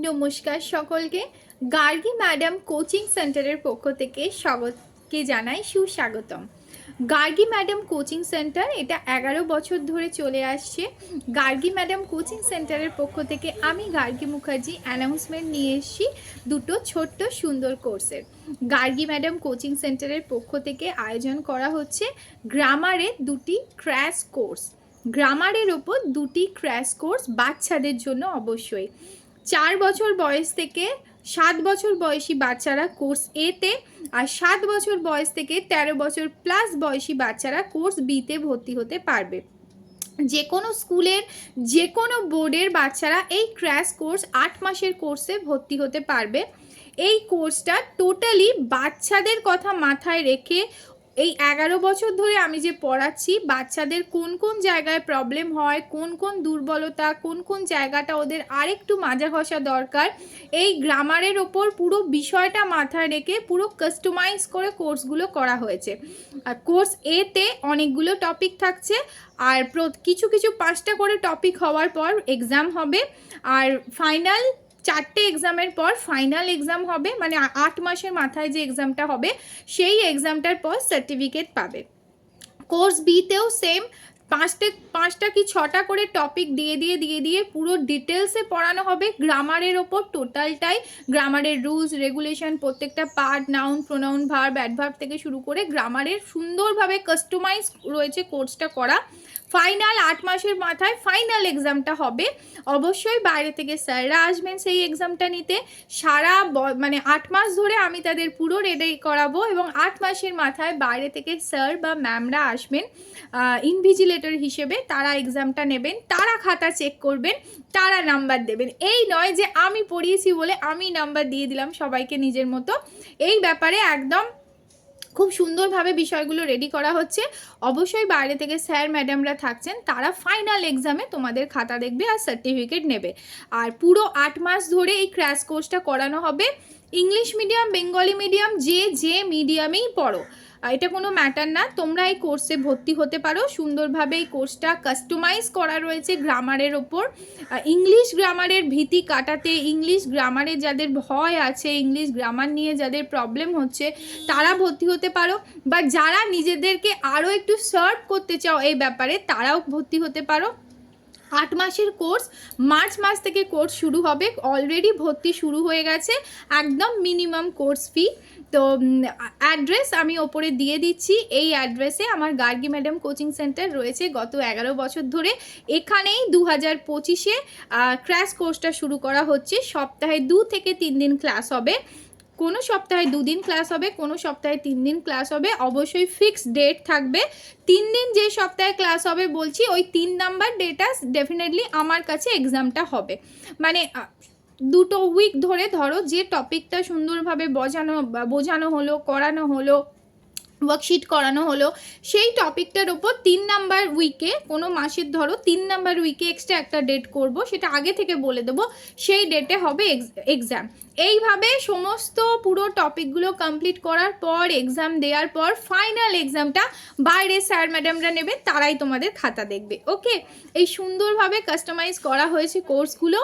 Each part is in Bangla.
নমস্কার সকলকে। গার্গী ম্যাডাম কোচিং সেন্টারের পক্ষ থেকে সকলকে জানাই সুস্বাগতম। গার্গী ম্যাডাম কোচিং সেন্টার এটা 11 বছর ধরে চলে আসছে। গার্গী ম্যাডাম কোচিং সেন্টারের পক্ষ থেকে আমি গার্গী মুখার্জি অ্যানাউন্সমেন্ট নিয়ে এসেছি দুটো ছোট্ট সুন্দর কোর্সের। গার্গী ম্যাডাম কোচিং সেন্টারের পক্ষ থেকে আয়োজন করা হচ্ছে গ্রামারের দুটি ক্র্যাশ কোর্স। গ্রামারের ওপর দুটি ক্র্যাশ কোর্স বাচ্চাদের জন্য অবশ্যই। 4 বছর বয়স থেকে 7 বছর বয়সী বাচ্চারা কোর্স এতে, আর 7 বছর বয়স থেকে 13 বছর প্লাস বয়সী বাচ্চারা কোর্স বিতে ভর্তি হতে পারবে। যে কোনো স্কুলের যে কোনো বোর্ডের বাচ্চারা এই ক্র্যাশ কোর্স 8 মাসের কোর্সে ভর্তি হতে পারবে। এই কোর্সটা টোটালি বাচ্চাদের কথা মাথায় রেখে এই 11 বছর ধরে আমি যে পড়াচ্ছি বাচ্চাদের কোন কোন জায়গায় প্রবলেম হয়, কোন কোন দুর্বলতা, কোন কোন জায়গাটা ওদের আরেকটু মাজা ঘষা দরকার, এই গ্রামারের ওপর পুরো বিষয়টা মাথায় রেখে পুরো কাস্টমাইজ করে কোর্সগুলো করা হয়েছে। আর কোর্স এতে অনেকগুলো টপিক থাকছে, আর কিছু কিছু 5টা করে টপিক হওয়ার পর এক্সাম হবে, আর ফাইনাল 4টে এক্সামের পর ফাইনাল এক্সাম হবে, মানে 8 মাসের মাথায় যে এক্সামটা হবে সেই এক্সামটার পর সার্টিফিকেট পাবে। কোর্স বিতেও সেম 5টা কি 6টা করে টপিক দিয়ে পুরো ডিটেলসে পড়ানো হবে গ্রামারের ওপর টোটালটাই। গ্রামারের রুলস রেগুলেশন, প্রত্যেকটা part, noun pronoun verb adverb থেকে শুরু করে গ্রামারের সুন্দরভাবে কাস্টমাইজ রয়েছে কোর্সটা করা। ফাইনাল 8 মাসের মাথায় ফাইনাল এক্সামটা হবে। অবশ্যই বাইরে থেকে স্যাররা আসবেন সেই এক্সামটা নিতে। সারা মানে 8 মাস ধরে আমি তাদের পুরো রেডি করাবো, এবং 8 মাসের মাথায় বাইরে থেকে স্যার বা ম্যামরা আসবেন ইনভিজিলেটর হিসেবে। তারা এক্সামটা নেবেন, তারা খাতা চেক করবেন, তারা নাম্বার দেবেন। এই নয় যে আমি পড়িয়েছি বলে আমি নাম্বার দিয়ে দিলাম সবাইকে নিজের মতো। এই ব্যাপারে একদম খুব সুন্দরভাবে বিষয়গুলো রেডি করা হচ্ছে। অবশ্যই বাইরে থেকে স্যার ম্যাডামরা থাকছেন, তারা ফাইনাল এক্সামে তোমাদের খাতা দেখবে আর সার্টিফিকেট নেবে। আর পুরো 8 মাস ধরে এই ক্র্যাশ কোর্সটা করানো হবে। ইংলিশ মিডিয়াম, বেঙ্গলি মিডিয়াম, যে মিডিয়ামেই পড়ো, এটা কোনো ম্যাটার না, তোমরা এই কোর্সে ভর্তি হতে পারো। সুন্দরভাবে এই কোর্সটা কাস্টমাইজ করা রয়েছে গ্রামারের ওপর। ইংলিশ গ্রামারের ভীতি কাটাতে, ইংলিশ গ্রামারে যাদের ভয় আছে, ইংলিশ গ্রামার নিয়ে যাদের প্রবলেম হচ্ছে তারা ভর্তি হতে পারো, বা যারা নিজেদেরকে আরও একটু সার্ভ করতে চাও এই ব্যাপারে তারাও ভর্তি হতে পারো। 8 মাসের কোর্স, মার্চ মাস থেকে কোর্স শুরু হবে। অলরেডি ভর্তি শুরু হয়ে গেছে, একদম মিনিমাম কোর্স ফি। তো অ্যাড্রেস আমি ওপরে দিয়ে দিচ্ছি। এই অ্যাড্রেসে আমার গার্গী ম্যাডাম কোচিং সেন্টার রয়েছে গত 11 বছর ধরে। এখানেই 2025-এ ক্র্যাশ কোর্সটা শুরু করা হচ্ছে। সপ্তাহে 2 থেকে 3 দিন ক্লাস হবে, কোনো সপ্তাহে 2 দিন ক্লাস হবে, কোনো সপ্তাহে 3 দিন ক্লাস হবে। অবশ্যই ফিক্সড ডেট থাকবে। 3 দিন যে সপ্তাহে ক্লাস হবে বলছি, ওই 3 নাম্বার ডেটা ডেফিনেটলি আমার কাছে এক্সামটা হবে। মানে 2 উইক ধরে ধরো যে টপিকটা সুন্দরভাবে বোঝানো হলো, করানো হলো, ওয়ার্কশিট করানো হলো, সেই টপিকটার ওপর 3 নাম্বার উইকে, কোনো মাসের ধরো 3 নাম্বার উইকে এক্সট্রা একটা ডেট করব, সেটা আগে থেকে বলে দেবো, সেই ডেটে হবে এক্সাম। এইভাবে সমস্ত পুরো টপিকগুলো কমপ্লিট করার পর এক্সাম দেওয়ার পর ফাইনাল এক্সামটা বাইরে স্যার ম্যাডামরা নেবে, তারাই তোমাদের খাতা দেখবে। ওকে, এই সুন্দরভাবে কাস্টমাইজ করা হয়েছে কোর্সগুলো।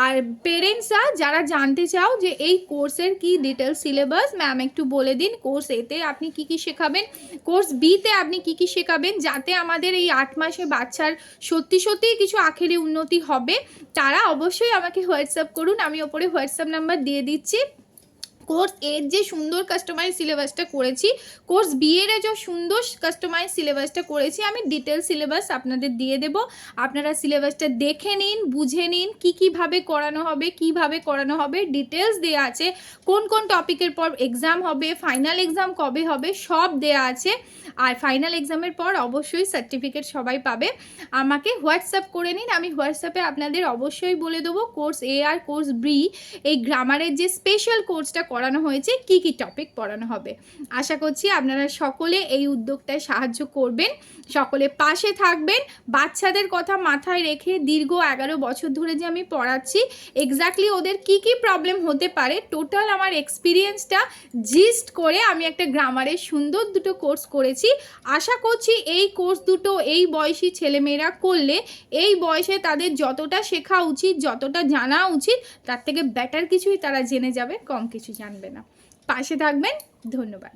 আর পেরেন্টসরা যারা জানতে চাও যে এই কোর্সের কি ডিটেলস সিলেবাস, ম্যাম একটু বলে দিন কোর্স এতে আপনি কি কি শেখাবেন, কোর্স বিতে আপনি কি কি শেখাবেন, যাতে আমাদের এই 8 মাসে বাচ্চার সত্যি সত্যিই কিছু আখেরে উন্নতি হবে, তারা অবশ্যই আমাকে হোয়াটসঅ্যাপ করুন। আমি ওপরে হোয়াটসঅ্যাপ নাম্বার দিয়ে দিচ্ছি। কোর্স এর যে সুন্দর কাস্টমাইজ সিলেবাসটা করেছি, কোর্স বি এর যে সুন্দর কাস্টমাইজ সিলেবাসটা করেছি, আমি ডিটেল সিলেবাস আপনাদের দিয়ে দেব। আপনারা সিলেবাসটা দেখে নিন, বুঝে নিন, কীভাবে করানো হবে, কিভাবে করানো হবে, ডিটেলস দেওয়া আছে। কোন কোন টপিকের পর এক্সাম হবে, ফাইনাল এক্সাম কবে হবে, সব দেওয়া আছে। আর ফাইনাল এক্সামের পর অবশ্যই সার্টিফিকেট সবাই পাবে। আমাকে হোয়াটসঅ্যাপ করে নিন, আমি হোয়াটসঅ্যাপে আপনাদের অবশ্যই বলে দেবো কোর্স এ আর কোর্স বি, এই গ্রামারের যে স্পেশাল কোর্সটা পড়ানো হয়েছে, কি কি টপিক পড়ানো হবে। আশা করছি আপনারা সকলে এই উদ্যোগটায় সাহায্য করবেন, সকলে পাশে থাকবেন। বাচ্চাদের কথা মাথায় রেখে দীর্ঘ 11 বছর ধরে যে আমি পড়াচ্ছি, এক্স্যাক্টলি ওদের কি কি প্রবলেম হতে পারে টোটাল আমার এক্সপিরিয়েন্সটা জিস্ট করে আমি একটা গ্রামারের সুন্দর দুটো কোর্স করেছি। আশা করছি এই কোর্স দুটো এই বয়সী ছেলেমেয়েরা করলে এই বয়সে তাদের যতটা শেখা উচিত, যতটা জানা উচিত, তার থেকে বেটার কিছুই তারা জেনে যাবে, কম কিছু জানবে না। পাশে থাকবেন, ধন্যবাদ।